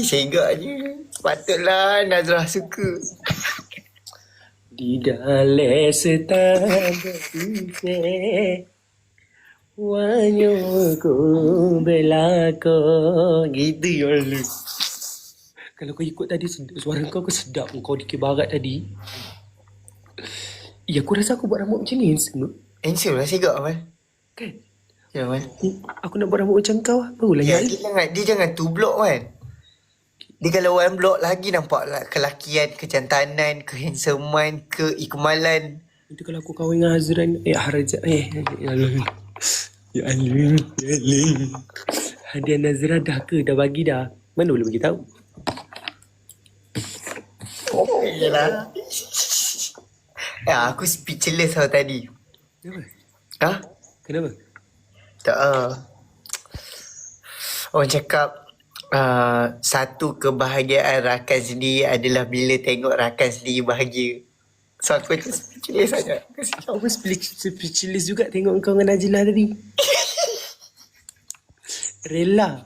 Segaknya. Patutlah Nazrah suka. Di dalam setanda pisah wanyo ko belakang. Gitu ya lu. Kalau kau ikut tadi suara kau sedap kau di barat tadi. Ya aku rasa aku buat rambut macam ni semua. Handsome lah segak Amal. Kan? Ya Amal. Aku nak buat rambut macam kau lah. Barulah Ya, ya. dia jangan tu blok kan. Dia kalau one block lagi nampak lah kelakian, kejantanan, kehandsomean, keikmalan. Itu kalau aku kahwin dengan Azran. Harajat. Ya Allah. Ya Allah. Ya Allah. Hadiah Nazrah dah ke? Dah bagi dah. Mana boleh bagi tahu? Yelah. Ya, aku speechless tau tadi. Kenapa? Ha? Kenapa? Tak. Orang cakap satu kebahagiaan rakan sendiri adalah bila tengok rakan sendiri bahagia. So aku macam speechless sangat. Aku speechless juga tengok kau dengan Najlah tadi. Rela.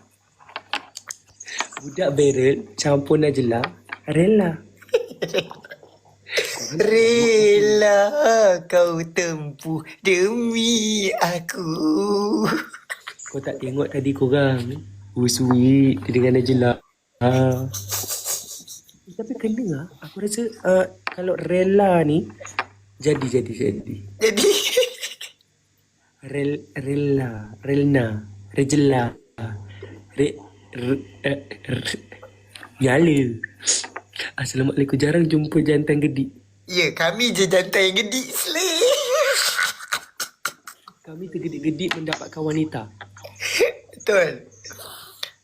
Budak Beryl campur Najlah. Rela. Rela kau tempuh demi aku. Kau tak tengok tadi korang. Sweet dengan Najlah. Tapi kena lah. Aku rasa kalau rela ni jadi. Jadi Relna, Rejela, Nyala. Assalamualaikum, jarang jumpa jantan gedik. ya, kami je jantan yang gedik slay. Kami tergedik-gedik mendapatkan wanita. Betul.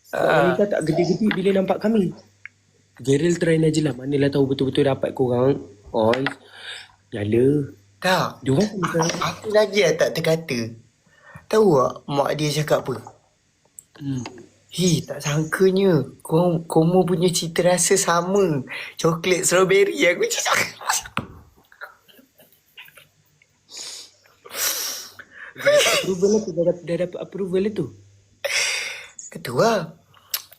Sebab wanita tak gedik-gedik bila nampak kami. Geril try Najlah, manalah tahu betul-betul dapat korang. Oh, nyala. Tak. Diorang Aku lagi lah tak terkata. Tahu tak mak dia cakap apa? Tak sangkanya Komo punya cita rasa sama. Coklat strawberry. Aku cakap approval lah tu, dah dapat approval lah tu. Kata lah.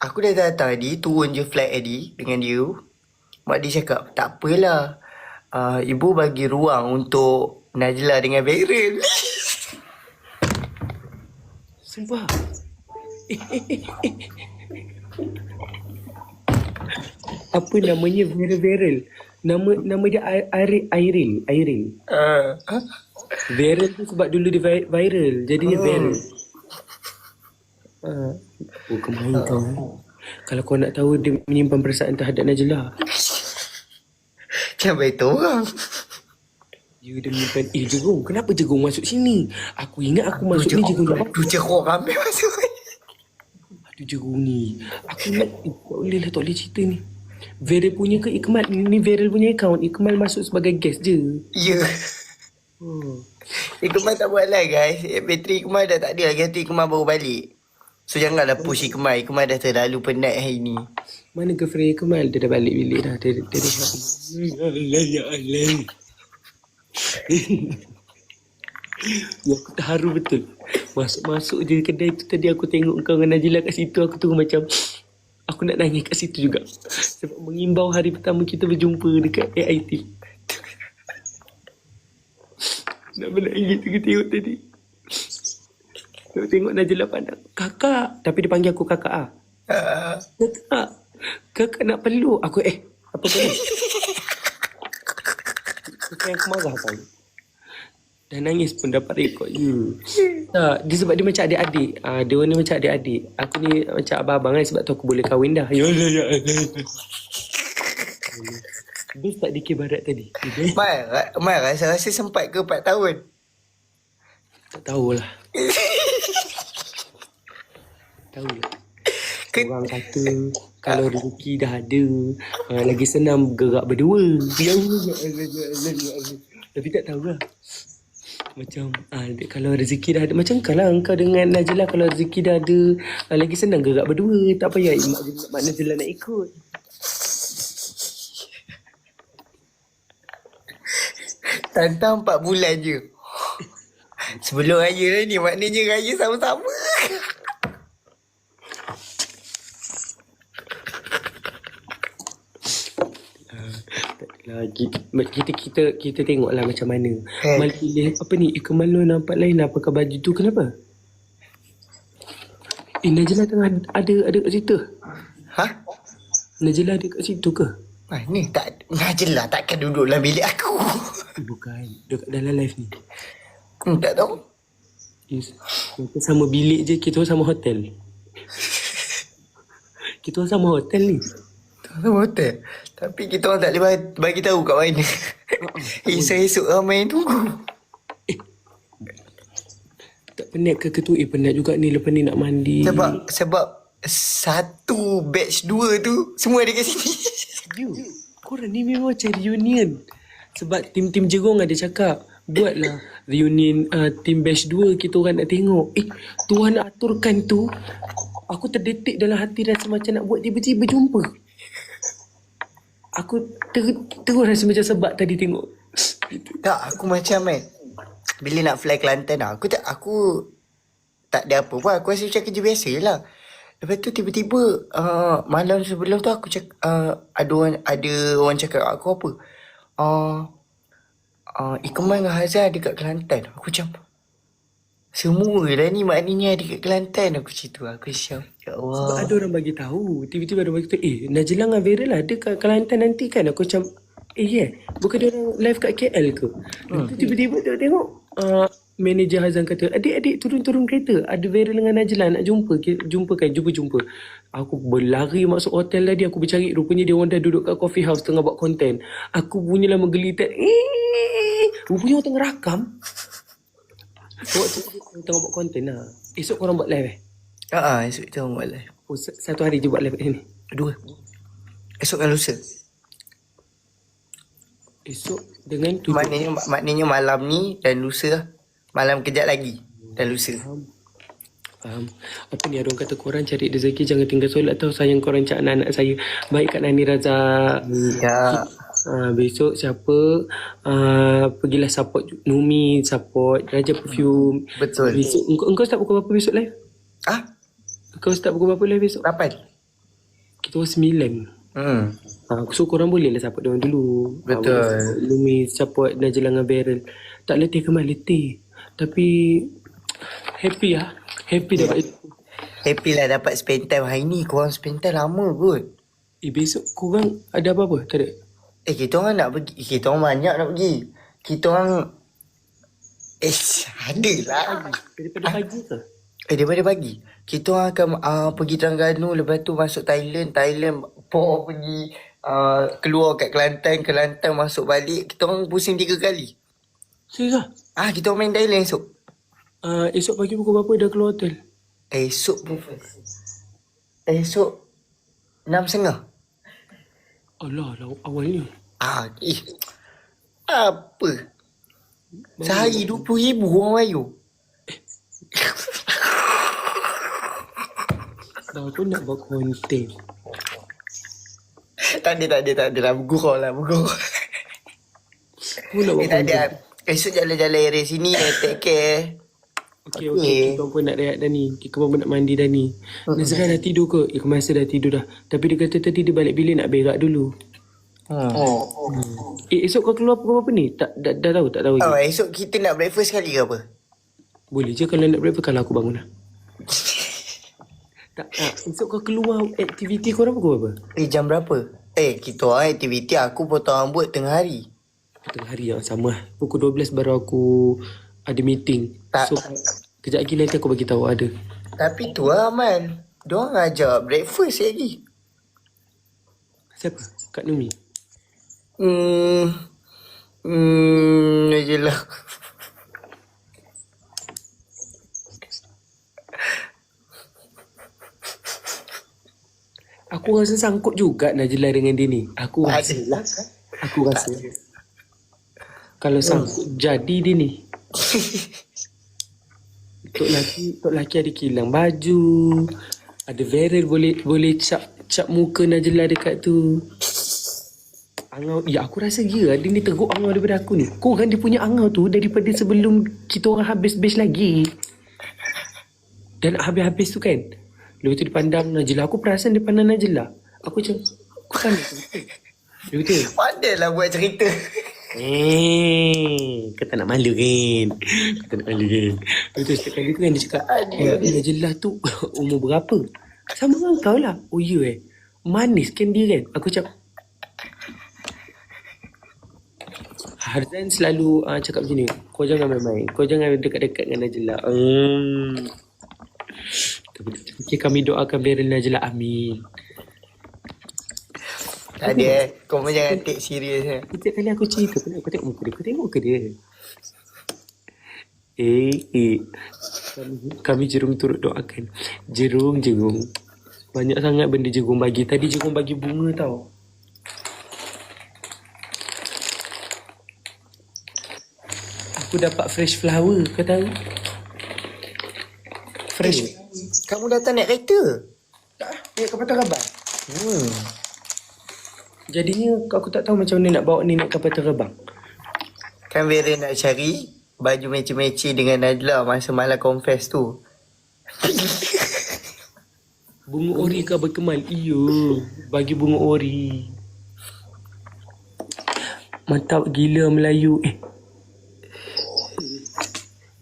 Aku dah datang tadi, turun je flight tadi dengan dia. Mak dia cakap, tak apalah. Ibu bagi ruang untuk Najlah dengan Beryl. Sumpah. Apa namanya Beryl? Nama dia Airil. Beryl tu sebab dulu dia viral. Jadinya Beryl. Kemain kau. Kalau kau nak tahu dia menyimpan perasaan terhadap Najlah. Jangan beritahu orang. Dia menyimpan. Jegong. Kenapa Jegong masuk sini? Aku ingat aku masuk ni Jegong dah. Tu Jegong ramai masuk. Aduh Jegong ni. Aku ingat tak boleh cerita ni. Beryl punya ke Ikmal? Ni Beryl punya account. Ikmal masuk sebagai guest je. Ya. Ikmal tak buat lah guys. Bateri Ikmal dah tak ada lagi. Nanti Ikmal baru balik. So janganlah push Ikmal. Ikmal dah terlalu penat hari ni. Mana girlfriend Ikmal? Dia dah balik bilik dah. Dia ya Allah. Ya, aku terharu betul. Masuk je kedai tu tadi aku tengok kau dengan Najlah kat situ. Aku tu macam aku nak nangis kat situ juga. Sebab mengimbau hari pertama kita berjumpa dekat AIT. Nak menangis tengok tadi. Tengok Najlah pandang. Kakak. Tapi dia panggil aku kakak ah. Kakak nak peluk. Aku apa peluk? Kakak yang kemarah tau. Dah nangis pun dapat rekod je. Tak, dia sebab dia macam adik-adik. Dia ni macam adik-adik. Aku ni macam abang-abang kan sebab tu aku boleh kahwin dah. Ya Allah. Best tak DK Barat tadi? Mai rasa sempat ke 4 tahun? Tak tahulah. Tahulah. Orang kata kalau rezeki dah ada, lagi senang gerak berdua. Ya Allah. Tapi tak tahulah. Macam kalau rezeki dah ada, macam kau dengan Najlah, kalau rezeki dah ada, lagi senang gerak berdua. Tak payah mak Najlah nak ikut. Tantang 4 bulan je. Sebelum raya ni maknanya raya sama-sama. Lagi kita tengoklah macam mana. Eh. Mal pilih apa ni? Kemalu nampak lain lah pakai baju tu. Kenapa? Najila tengah ada kat situ. Ha? Najila ada kat situ ke? Ni tak Najlah takkan duduk dalam bilik aku. Bukan. Dekat dalam live ni. Tak tahu. Yes. Kita sama bilik je. Kita sama hotel. Kita sama hotel ni. Tak tahu hotel. Tapi kita orang tak boleh bagi tahu kat mana. Esok-esok ramai yang tunggu. Tak penat ke ketua? Penat juga ni. Lepas ni nak mandi. Sebab satu batch 2 tu semua ada kat sini. You, korang ni memang macam reunion. Sebab tim-tim Jerong ada cakap, buatlah reunion tim batch 2 kita orang nak tengok. Tuhan aturkan tu. Aku terdetik dalam hati rasa macam nak buat tiba-tiba jumpa. Aku terus rasa macam sebab tadi tengok. Tak, aku macam bila nak fly Kelantan aku tak ada apa pun. Aku rasa macam kerja biasa lah. Lepas tu tiba-tiba malam sebelum tu aku ada orang cakap kat aku apa. Ikmal dengan Hazan ada kat Kelantan. Aku macam semua dah ni maknanya ada kat Kelantan. Aku macam tu. Aku siap. Ya Allah. Sebab ada orang bagi tahu. Tiba-tiba ada orang bagi tahu, Najila dengan Viral ada kat Kelantan nanti kan. Aku macam, bukan dia orang live kat KL ke? Lepas tu tiba-tiba tengok manager Hazan kata, adik-adik turun kereta. Ada Viral dengan Najla nak jumpa. Aku berlari masuk hotel tadi. Aku bercari. Rupanya dia orang dah duduk kat coffee house tengah buat konten. Aku punyalah menggelitat. Rupanya orang tengah rakam. Waktu tu tengah buat konten lah. Esok korang buat live Esok kita orang buat live. Satu hari je buat live kat sini? 2. Esok kan lusa. Esok dengan tu. Maknanya malam ni dan lusa lah. Malam kejap lagi dan lusa. Faham. Apa ni ada orang kata korang cari rezeki jangan tinggal solat tau. Sayang korang cak anak-anak saya. Baik Kak Nani Razak. Ya. Besok siapa pergilah support Numi, support Raja Perfume. Betul. Besok engkau start pukul berapa besok live? Kau start pukul berapa live besok? 8. Kita orang 9. So korang boleh lah support diorang dulu. Betul. Numi support Najla dengan Beryl. Tak letih ke letih. Tapi happy lah. Happy dapat itu. Happy lah dapat spend time hari ni. Korang spend time lama kot. Besok korang ada apa-apa? Tak ada? Kita orang nak pergi. Kita orang banyak nak pergi. Kita orang ada lah. Daripada pagi ke? Daripada pagi. Kita orang akan pergi Terengganu. Lepas tu masuk Thailand. Pergi keluar kat Kelantan masuk balik. Kita orang pusing 3 kali. Serius lah? Kita orang main Thailand esok. Esok pagi pukul berapa dah keluar hotel? Esok 6.30. Alah, awalnya. Apa? Sehari 20,000 orang bayar. Aku nak buat konten. Tak ada lah. Bergurau. Aku nak buat Tak konten. ada. Esok jalan-jalan area sini. Take care. Okey. Kita pun nak rehat dah ni. Kita pun nak mandi dah ni. Nazra dah tidur ke? Masa dah tidur dah. Tapi dia kata tadi dia balik bilik nak berak dulu. Esok kau keluar pukul berapa ni? Dah tahu? Tak tahu lagi. Esok kita nak breakfast sekali ke apa? Boleh je kalau nak breakfast kalau aku bangun lah. Tak. Esok kau keluar aktiviti korang pukul berapa? Jam berapa? Kita orang aktiviti aku potong rambut tengah hari. Tengah hari yang sama lah. Pukul 12 baru aku ada meeting. Tak. So kejap lagi nanti aku bagi tahu ada. Tapi tu lah Aman. Diorang ajak breakfast lagi. Siapa? Kak Numi? Je lah. Aku rasa sangkut juga Najla dengan dia ni. Aku rasa. Kalau sangkut jadi dia ni. Tok laki ada kilang baju. Ada Viral boleh cap muka Najla dekat tu. Angau. Ya aku rasa dia ni teruk angau daripada aku ni. Korang dia punya angau tu daripada sebelum kita orang habis batch lagi. Dan habis tu kan. Lepas tu dia pandang Najla. Aku perasan dia pandang Najla. Aku macam bukan Betul? Pandailah buat cerita. Kau tak nak malu kan? Kau tak nak malu kan? Betul, setiap kali tu kan dia cakap, Najlah tu umur berapa? Sama dengan kau lah. Oh ya manis kan dia kan? Aku cakap, Harzan selalu cakap macam ni, kau jangan main-main, kau jangan dekat-dekat dengan Najlah. Okay, kami doakan Beryl Najlah, amin. Tak ada kau pun jangan take serius. Setiap kali aku cerita pun aku tengok muka dia, kau tengok muka dia. Kami Jerung turut doakan. Jerung. Banyak sangat benda Jerung bagi. Tadi Jerung bagi bunga tau. Aku dapat fresh flower, kau tahu? Fresh. Kamu datang naik kereta? Naik kapal terbang. Jadinya aku tak tahu macam mana nak bawa ni naik kapal terbang. Kan Vera nak cari baju matching-matching dengan Najlah masa malam confess tu. Bunga ori ke berkemal? Iya, bagi bunga ori. Mantap gila Melayu.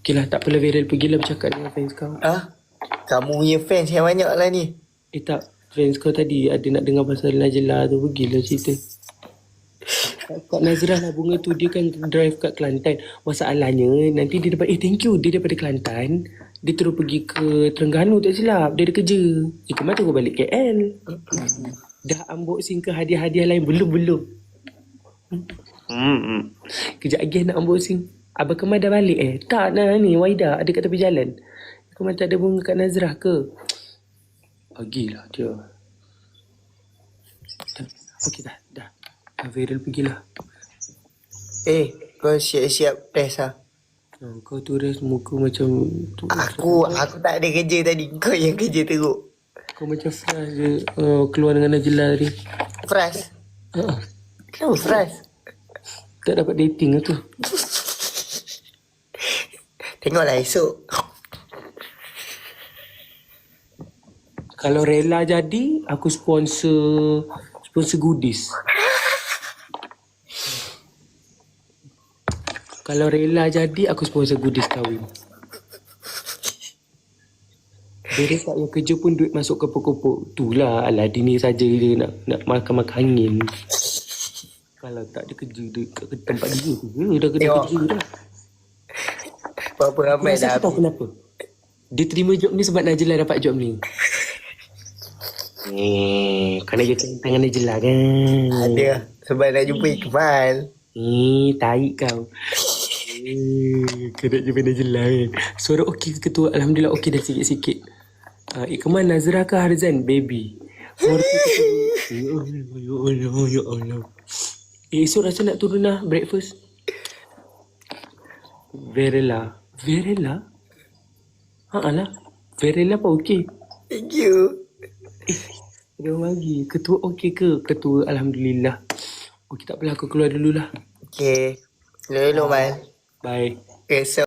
Okay lah, tak apalah Viral, pergilah bercakap dengan fans kau. Kamu punya fans yang banyak lah ni. Tak, fans kau tadi ada nak dengar pasal Najlah tu, pergilah cerita. Kak Nazrah lah bunga tu, dia kan drive kat Kelantan. Masalahnya nanti dia dapat, thank you, dia daripada Kelantan, dia terus pergi ke Terengganu, tak silap. Dia ada kerja. Kemana tu balik KL. Dah unboxing ke hadiah-hadiah lain? Belum. Kejap lagi nak unboxing. Abang Kemal dah balik Tak nah ni Waida ada kat tepi jalan. Kemal tak ada bunga kat Nazrah ke? Pagilah dia. Okey dah. Viral pergilah. Kau siap-siap test lah. Kau tu res muka macam tu. Aku tak ada kerja tadi. Kau yang kerja teruk. Kau macam fresh je keluar dengan Najlah tadi. Fresh? Kenapa fresh? Tak dapat dating tu. Tengoklah esok. Kalau rela jadi, aku sponsor goodies. Kalau rela jadi, aku sponsor goodies kahwin. Dia tak yang kerja pun duit masuk ke pokok-pokok. Itulah Aladin ni saja dia nak makan angin. Kalau tak ada kerja duit kat tempat dia tu, dah kena kerja dah. Berapa ramai dah. Aku tahu kenapa. Dia terima job ni sebab Najlah dapat job ni. Kau nak jumpa tangan Najlah kan? Ada. Sebab nak jumpa Iqbal. Tarik kau. Kau nak jumpa Najlah kan? Suara okey ke ketua? Alhamdulillah okey dah sikit-sikit. Ikmal Nazrah ke Harzan? Baby. Suara tu Ya Allah. Esok rasa nak turun lah breakfast. Verela? Lah. Verela apa okey? Thank you. Dia bagi. Ketua okey ke? Ketua Alhamdulillah. Okey tak apalah, aku keluar dululah. Okay. Hello, Man. Bye. Okay, so